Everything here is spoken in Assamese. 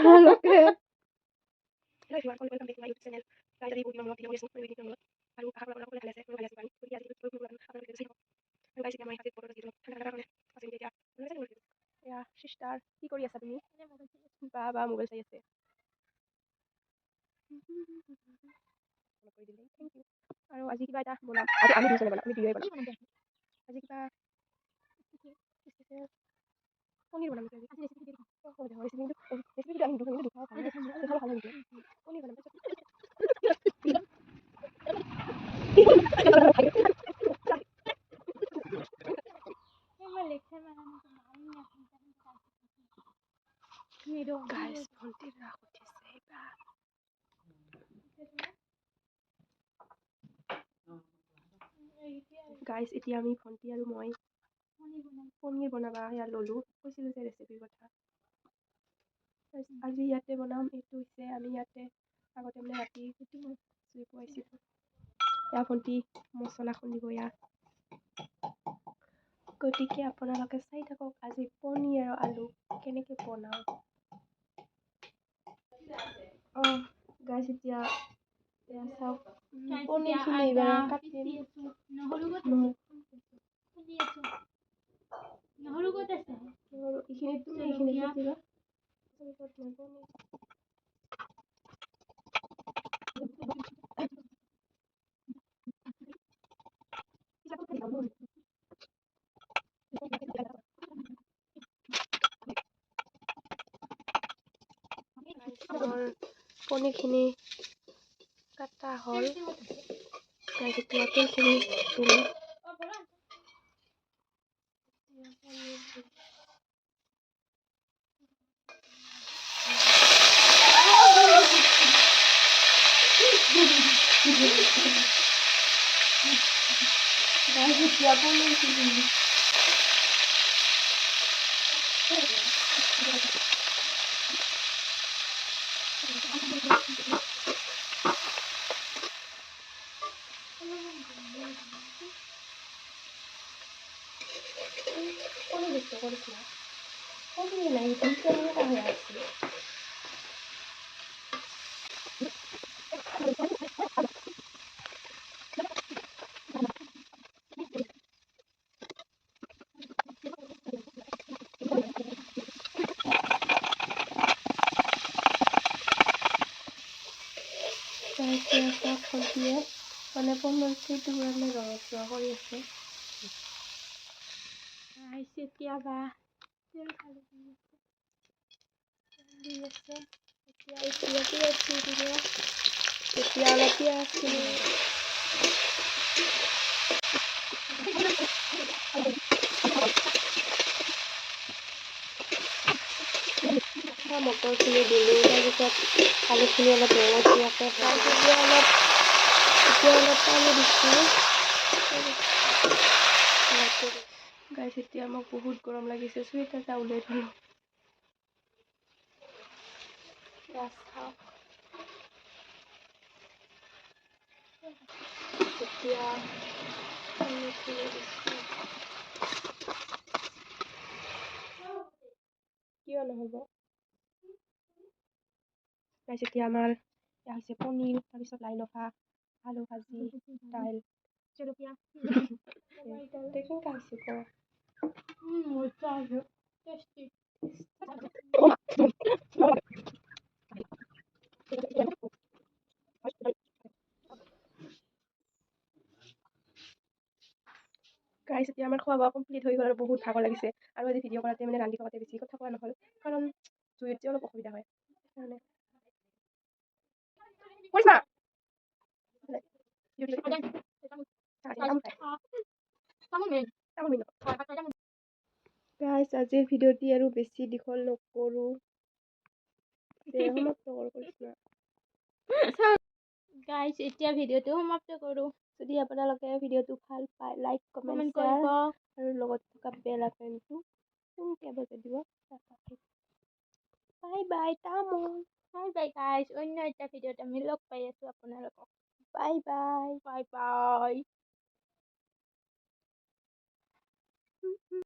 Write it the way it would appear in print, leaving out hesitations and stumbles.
আপোনালোকে চিষ্টাৰ কি কৰি আছা তুমি বা মোবাইল চাই আছে আৰু আজি কিবা এটা বনাম আমি দুজনে বনাম আমি দুয়োৱে বনাম আজি কিবা পনীৰ বনাম ৰেচিপিটো আমি দুজনে দুখাও ভাল পনীৰ বনাম guys ভণ্টিৰ ৰাস উঠিছে গাইজ এতিয়া আমি ভণ্টি আৰু মই পনীৰ বনাবা ইয়াত ল'লোঁ কৈছিলোঁ যে ৰেচিপিৰ কথা আজি ইয়াতে বনাম এইটো হৈছে আমি ইয়াতে আগতে মানে ৰাতি জুই পুৱাইছিলোঁ এয়া ভণ্টি মছলা খুন্দিব ইয়াত গতিকে আপোনালোকে চাই থাকক আজি পনীৰ আৰু আলু কেনেকৈ বনাওঁ গাইজ এতিয়া চাওক পনীৰখিনি এইবাৰ কাটিম নহৰু ক'ত আছে এইখিনিত তুমি এইখিনি কাটিবা পনীৰখিনি কাটা হ'ল এতিয়া তেলখিনি দিলোঁ এতিয়া পনীৰখিনি ভণ্টিয়ে মানে পনীৰটো টুকুৰালে ৰঙচুৱা কৰি আছে কেতিয়াবা তেল খালি দি আছে এতিয়া পিঁয়াজ দি দিব এতিয়া অলপ পিঁয়াজ মটৰখিনি দিলোঁ তাৰপিছত আলুখিনি অলপ ৰঙচুৱাকৈ এতিয়া অলপ পানী দিছোঁ গাইজ এতিয়া মোক বহুত গৰম লাগিছে চুইটাৰ এটা উলিয়াই থলোঁ এতিয়া কিয় নহ'ব গাইজ এতিয়া আমাৰ এয়া হৈছে পনীৰ তাৰপিছত লাই লফা আলু ভাজি দাইল জলকীয়া গাইজ এতিয়া আমাৰ খোৱা বোৱা কমপ্লিট হৈ গ'ল আৰু বহুত ভাগৰ লাগিছে আৰু আজি ভিডিঅ' কৰাতে মানে ৰান্ধি থাকোঁতে বেছি কথা কোৱা নহ'ল কাৰণ জুইত যে অলপ অসুবিধা হয় সেইকাৰণে গাইজ আজিৰ ভিডিঅ'টি আৰু বেছি দীঘল নকৰোঁ গাইজ এতিয়া ভিডিঅ'টো সমাপ্ত কৰোঁ যদি আপোনালোকে ভিডিঅ'টো ভাল পায় লাইক কমেণ্ট কৰিব আৰু লগত থকা বেল আইকনটো বজাই দিব বাই বাই বাই গাইজ অন্য এটা ভিডিঅ'ত আমি লগ পাই আছোঁ আপোনালোকক বাই বাই বাই বাই